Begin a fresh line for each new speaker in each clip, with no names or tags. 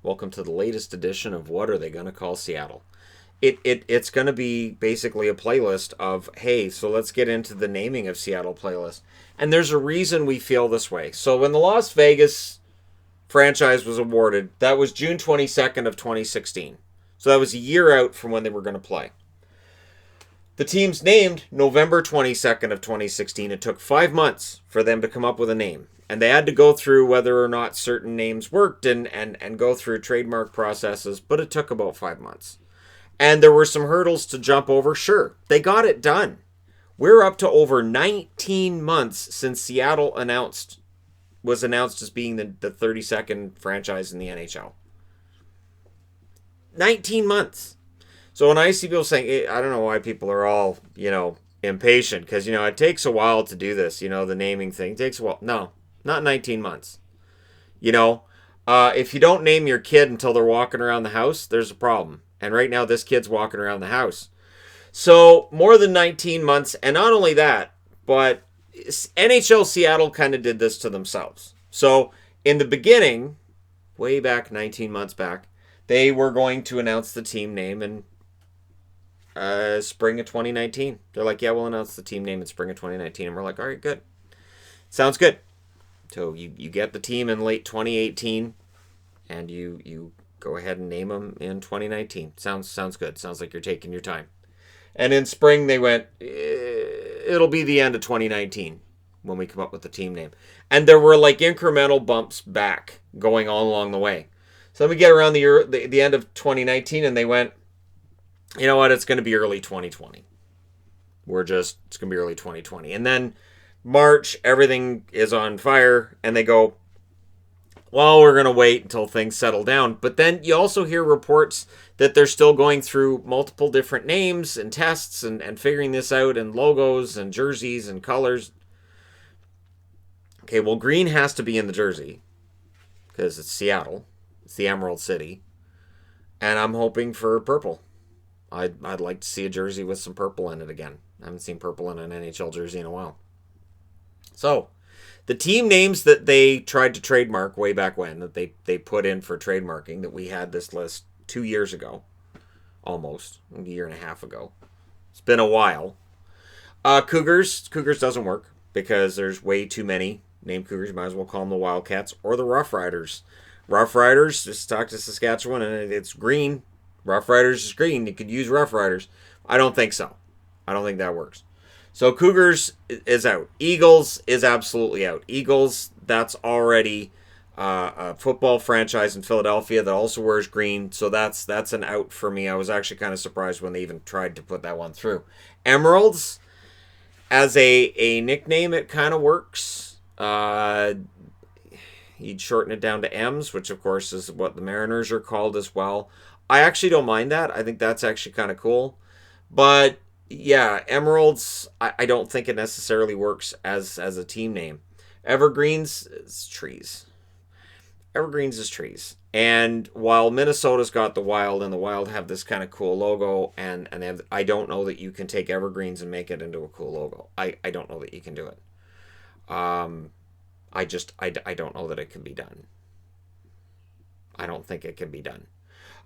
Welcome to the latest edition of What Are They Gonna Call Seattle? It's going to be basically a playlist of, hey, so let's get into the naming of Seattle playlist. And there's a reason we feel this way. So when the Las Vegas franchise was awarded, that was June 22nd of 2016. So that was a year out from when they were going to play. The team's named November 22nd of 2016. It took 5 months for them to come up with a name. And they had to go through whether or not certain names worked and go through trademark processes, but it took about 5 months. And there were some hurdles to jump over. Sure, they got it done. We're up to over 19 months since Seattle was announced as being the 32nd franchise in the NHL. 19 months. So when I see people saying, I don't know why people are all, impatient, because, it takes a while to do this, the naming thing. It takes a while. No, not 19 months. If you don't name your kid until they're walking around the house, there's a problem. And right now, this kid's walking around the house. So more than 19 months. And not only that, but NHL Seattle kind of did this to themselves. So in the beginning, way back 19 months back, they were going to announce the team name in spring of 2019. They're like, yeah, we'll announce the team name in spring of 2019. And we're like, all right, good. Sounds good. So you get the team in late 2018, and you go ahead and name them in 2019. Sounds good. Sounds like you're taking your time. And in spring, they went, it'll be the end of 2019 when we come up with the team name. And there were like incremental bumps back going all along the way. So then we get around the end of 2019, and they went, you know what, it's going to be early 2020. It's going to be early 2020. And then March, everything is on fire, and they go, well, we're going to wait until things settle down. But then you also hear reports that they're still going through multiple different names and tests and figuring this out, and logos and jerseys and colors. Okay, well, green has to be in the jersey because it's Seattle. It's the Emerald City. And I'm hoping for purple. I'd like to see a jersey with some purple in it again. I haven't seen purple in an NHL jersey in a while. So, the team names that they tried to trademark way back when, that they put in for trademarking, that we had this list 2 years ago, almost, a year and a half ago. It's been a while. Cougars doesn't work because there's way too many named Cougars. You might as well call them the Wildcats or the Rough Riders. Rough Riders, just talk to Saskatchewan, and it's green. Rough Riders is green. You could use Rough Riders. I don't think so. I don't think that works. So Cougars is out. Eagles is absolutely out. Eagles, that's already a football franchise in Philadelphia that also wears green. So that's an out for me. I was actually kind of surprised when they even tried to put that one through. Emeralds, as a nickname, it kind of works. You'd shorten it down to M's, which of course is what the Mariners are called as well. I actually don't mind that. I think that's actually kind of cool. But yeah, Emeralds, I don't think it necessarily works as a team name. Evergreens is trees. Evergreens is trees. And while Minnesota's got the Wild, and the Wild have this kind of cool logo, and I don't know that you can take Evergreens and make it into a cool logo. I don't know that you can do it. I don't know that it can be done. I don't think it can be done.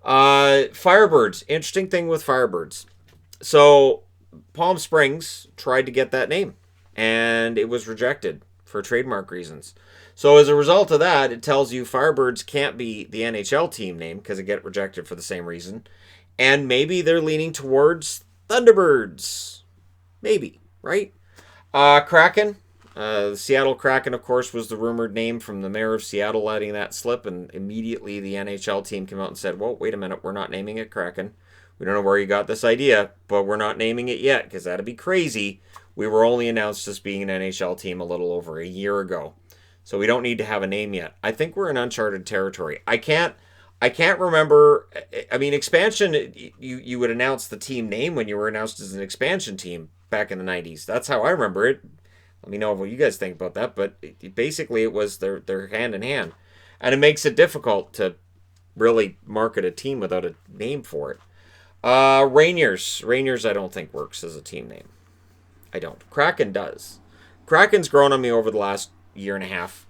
Firebirds. Interesting thing with Firebirds. So Palm Springs tried to get that name, and it was rejected for trademark reasons. So as a result of that, it tells you Firebirds can't be the NHL team name because it get rejected for the same reason. And maybe they're leaning towards Thunderbirds. Maybe, right? Kraken. The Seattle Kraken, of course, was the rumored name from the mayor of Seattle letting that slip, and immediately the NHL team came out and said, well, wait a minute, we're not naming it Kraken. We don't know where you got this idea, but we're not naming it yet, because that'd be crazy. We were only announced as being an NHL team a little over a year ago, so we don't need to have a name yet. I think we're in uncharted territory. I can't remember. I mean, expansion, you would announce the team name when you were announced as an expansion team back in the 90s. That's how I remember it. Let me know what you guys think about that, but basically it was they're hand in hand. And it makes it difficult to really market a team without a name for it. Rainiers I don't think works as a team name. I don't. Kraken does. Kraken's grown on me over the last year and a half,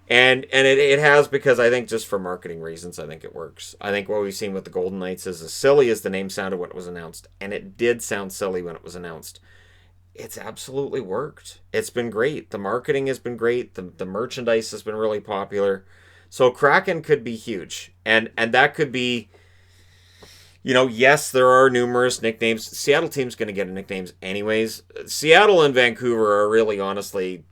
And it has, because I think just for marketing reasons, I think it works. I think what we've seen with the Golden Knights is, as silly as the name sounded when it was announced, and it did sound silly when it was announced, it's absolutely worked. It's been great. The marketing has been great. The merchandise has been really popular. So Kraken could be huge. And that could be, yes, there are numerous nicknames. Seattle team's going to get nicknames anyways. Seattle and Vancouver are really, honestly,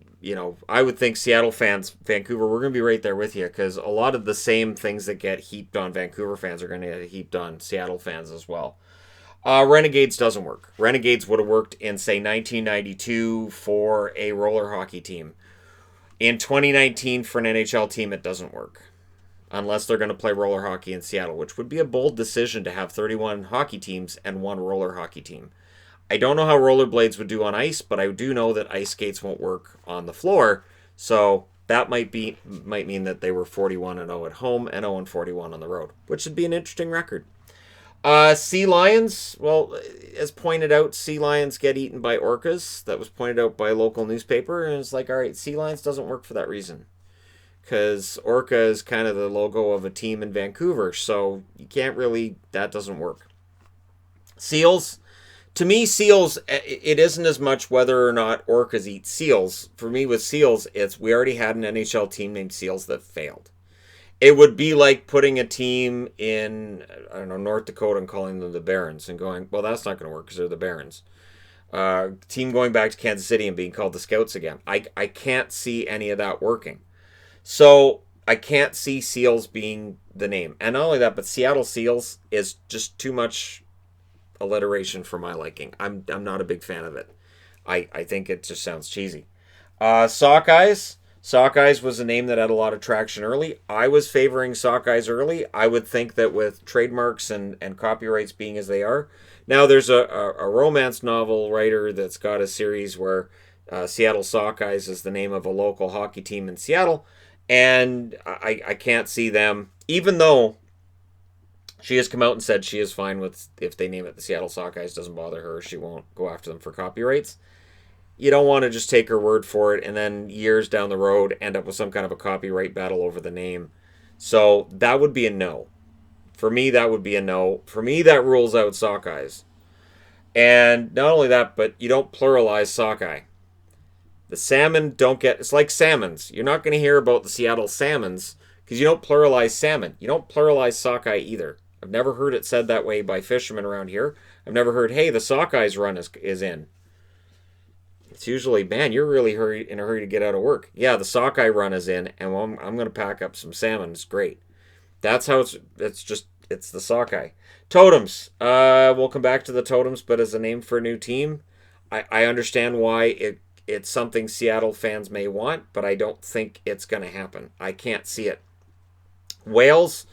I would think Seattle fans, Vancouver, we're going to be right there with you, because a lot of the same things that get heaped on Vancouver fans are going to get heaped on Seattle fans as well. Renegades doesn't work. Renegades would have worked in, say, 1992 for a roller hockey team. In 2019 for an NHL team, it doesn't work. Unless they're going to play roller hockey in Seattle, which would be a bold decision to have 31 hockey teams and one roller hockey team. I don't know how rollerblades would do on ice, but I do know that ice skates won't work on the floor. So that might mean that they were 41-0 at home and 0-41 on the road, which would be an interesting record. Sea lions, well, as pointed out, sea lions get eaten by orcas. That was pointed out by a local newspaper, and it's like, all right, sea lions doesn't work for that reason, because orca is kind of the logo of a team in Vancouver, so you can't really, that doesn't work. Seals, to me, seals, it isn't as much whether or not orcas eat seals. For me, with seals, it's we already had an NHL team named Seals that failed. It would be like putting a team in, I don't know, North Dakota and calling them the Barons and going, well, that's not going to work because they're the Barons. Team going back to Kansas City and being called the Scouts again. I can't see any of that working. So I can't see Seals being the name. And not only that, but Seattle Seals is just too much alliteration for my liking. I'm not a big fan of it. I think it just sounds cheesy. Sockeyes. Sockeyes was a name that had a lot of traction early. I was favoring Sockeyes early. I would think that with trademarks and copyrights being as they are. Now there's a romance novel writer that's got a series where Seattle Sockeyes is the name of a local hockey team in Seattle. And I can't see them, even though she has come out and said she is fine with if they name it the Seattle Sockeyes, doesn't bother her. She won't go after them for copyrights. You don't want to just take her word for it and then years down the road end up with some kind of a copyright battle over the name. So that would be a no. For me, that would be a no. For me, that rules out Sockeyes. And not only that, but you don't pluralize sockeye. The salmon don't get... It's like salmons. You're not going to hear about the Seattle Salmons because you don't pluralize salmon. You don't pluralize sockeye either. I've never heard it said that way by fishermen around here. I've never heard, hey, the Sockeyes run is in. It's usually, man, you're really in a hurry to get out of work. Yeah, the Sockeye run is in, and I'm going to pack up some salmon. It's great. That's how it's the Sockeye. Totems. We'll come back to the Totems, but as a name for a new team, I understand why it's something Seattle fans may want, but I don't think it's going to happen. I can't see it. Whales,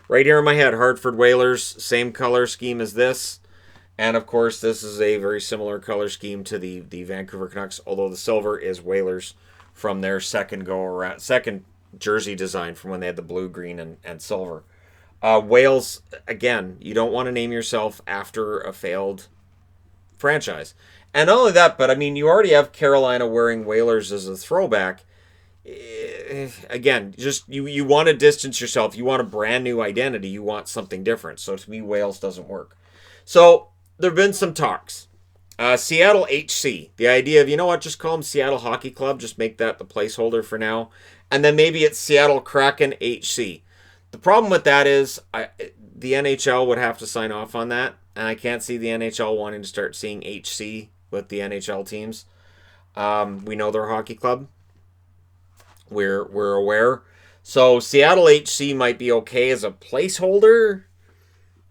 right here in my head, Hartford Whalers, same color scheme as this. And, of course, this is a very similar color scheme to the Vancouver Canucks, although the silver is Whalers from their second jersey design from when they had the blue, green, and silver. Whales, again, you don't want to name yourself after a failed franchise. And not only that, but, I mean, you already have Carolina wearing Whalers as a throwback. Again, just you want to distance yourself. You want a brand new identity. You want something different. So, to me, Whales doesn't work. So, there have been some talks. Seattle HC. The idea of, you know what, just call them Seattle Hockey Club. Just make that the placeholder for now. And then maybe it's Seattle Kraken HC. The problem with that is the NHL would have to sign off on that. And I can't see the NHL wanting to start seeing HC with the NHL teams. We know they're a hockey club. We're aware. So Seattle HC might be okay as a placeholder.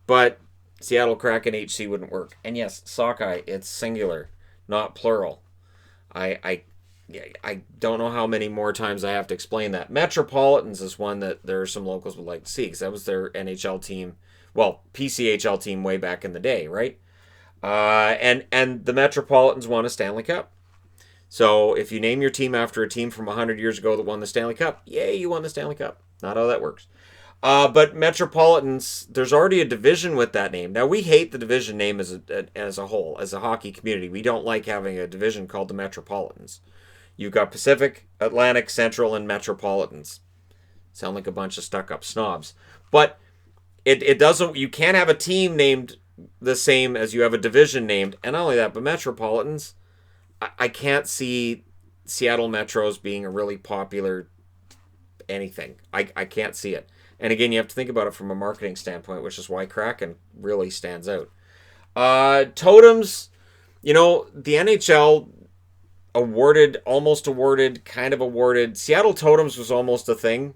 But Seattle Kraken HC wouldn't work. And yes, Sockeye, it's singular, not plural. I don't know how many more times I have to explain that. Metropolitans is one that there are some locals would like to see because that was their NHL team, well, PCHL team way back in the day, right? And the Metropolitans won a Stanley Cup. So if you name your team after a team from 100 years ago that won the Stanley Cup, yay, you won the Stanley Cup. Not how that works. But Metropolitans, there's already a division with that name. Now, we hate the division name as a whole, as a hockey community. We don't like having a division called the Metropolitans. You've got Pacific, Atlantic, Central, and Metropolitans. Sound like a bunch of stuck-up snobs. But it doesn't... You can't have a team named the same as you have a division named. And not only that, but Metropolitans... I can't see Seattle Metros being a really popular anything. I can't see it. And again, you have to think about it from a marketing standpoint, which is why Kraken really stands out. Totems, the NHL almost awarded, kind of awarded. Seattle Totems was almost a thing,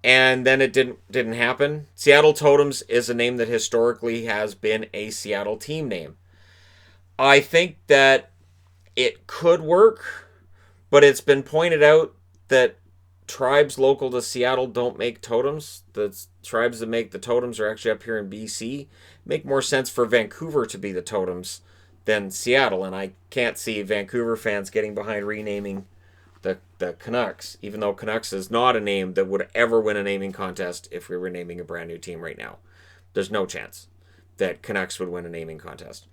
and then it didn't happen. Seattle Totems is a name that historically has been a Seattle team name. I think that it could work, but it's been pointed out that tribes local to Seattle don't make totems. The tribes that make the totems are actually up here in BC. Make more sense for Vancouver to be the totems than Seattle, and I can't see Vancouver fans getting behind renaming the Canucks, even though Canucks is not a name that would ever win a naming contest if we were naming a brand new team right now. There's no chance that Canucks would win a naming contest.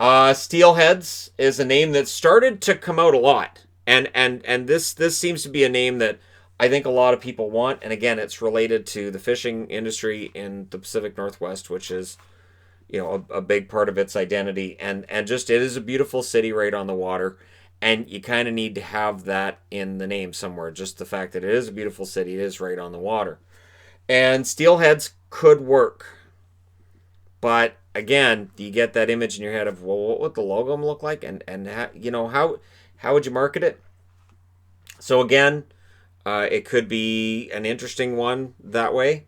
Steelheads is a name that started to come out a lot. And this seems to be a name that I think a lot of people want. And again, it's related to the fishing industry in the Pacific Northwest, which is, a big part of its identity. And just, it is a beautiful city right on the water. And you kind of need to have that in the name somewhere. Just the fact that it is a beautiful city, it is right on the water. And Steelheads could work. But again, you get that image in your head of, well, what would the logo look like? And how would you market it? So again, it could be an interesting one that way.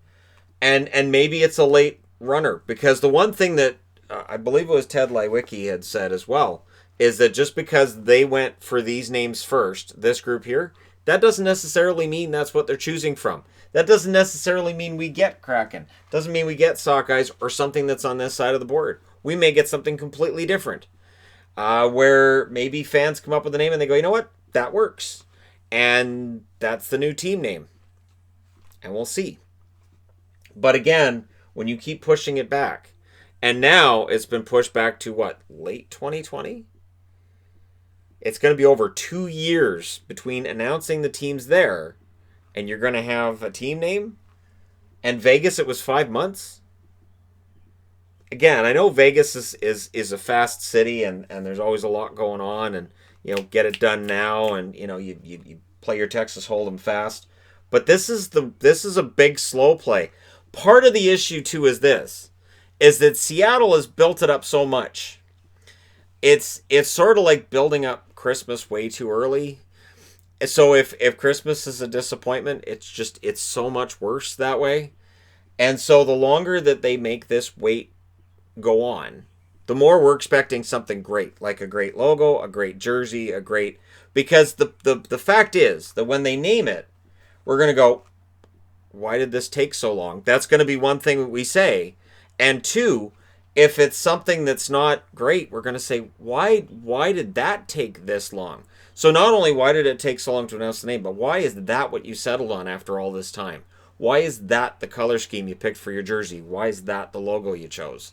And maybe it's a late runner. Because the one thing that I believe it was Ted Lywicki had said as well, is that just because they went for these names first, this group here, that doesn't necessarily mean that's what they're choosing from. That doesn't necessarily mean we get Kraken. Doesn't mean we get Sockeyes or something that's on this side of the board. We may get something completely different. Where maybe fans come up with a name and they go, you know what? That works. And that's the new team name. And we'll see. But again, when you keep pushing it back, and now it's been pushed back to what? Late 2020? It's going to be over 2 years between announcing the teams there and you're going to have a team name? And Vegas, it was 5 months? Again, I know Vegas is a fast city and there's always a lot going on and, get it done now and, you play your Texas Hold'em fast. But this is a big slow play. Part of the issue, too, is that Seattle has built it up so much. It's sort of like building up Christmas way too early. So if Christmas is a disappointment, it's so much worse that way. And so the longer that they make this wait go on, the more we're expecting something great, like a great logo, a great jersey, because the fact is that when they name it, we're going to go, why did this take so long? That's going to be one thing we say. And two, if it's something that's not great, we're going to say, why did that take this long? So not only why did it take so long to announce the name, but why is that what you settled on after all this time? Why is that the color scheme you picked for your jersey? Why is that the logo you chose?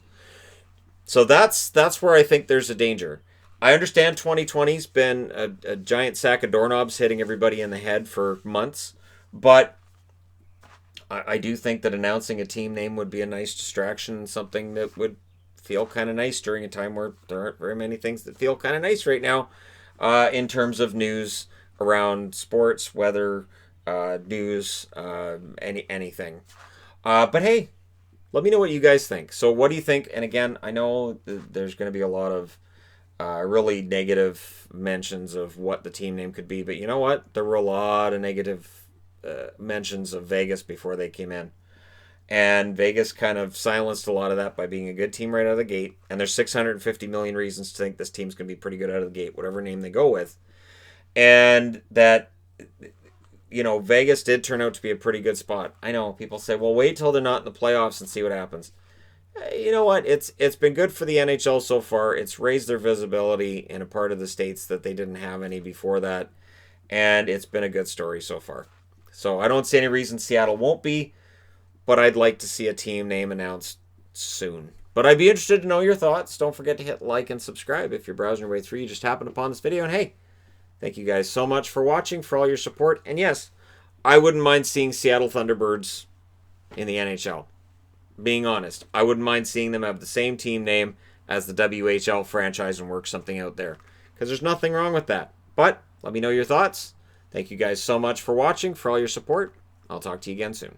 So that's where I think there's a danger. I understand 2020's been a giant sack of doorknobs hitting everybody in the head for months, but I do think that announcing a team name would be a nice distraction, something that would feel kind of nice during a time where there aren't very many things that feel kind of nice right now in terms of news around sports, weather, news, anything. But hey, let me know what you guys think. So what do you think? And again, I know there's going to be a lot of really negative mentions of what the team name could be, but you know what? There were a lot of negative mentions of Vegas before they came in. And Vegas kind of silenced a lot of that by being a good team right out of the gate. And there's 650 million reasons to think this team's going to be pretty good out of the gate, whatever name they go with. And that, Vegas did turn out to be a pretty good spot. I know people say, well, wait till they're not in the playoffs and see what happens. You know what? It's been good for the NHL so far. It's raised their visibility in a part of the states that they didn't have any before that. And it's been a good story so far. So I don't see any reason Seattle won't be, but I'd like to see a team name announced soon. But I'd be interested to know your thoughts. Don't forget to hit like and subscribe if you're browsing your way through. You just happened upon this video, and hey, Thank you guys so much for watching, for all your support. And yes, I wouldn't mind seeing Seattle Thunderbirds in the NHL. Being honest, I wouldn't mind seeing them have the same team name as the WHL franchise and work something out there. Because there's nothing wrong with that. But let me know your thoughts. Thank you guys so much for watching, for all your support. I'll talk to you again soon.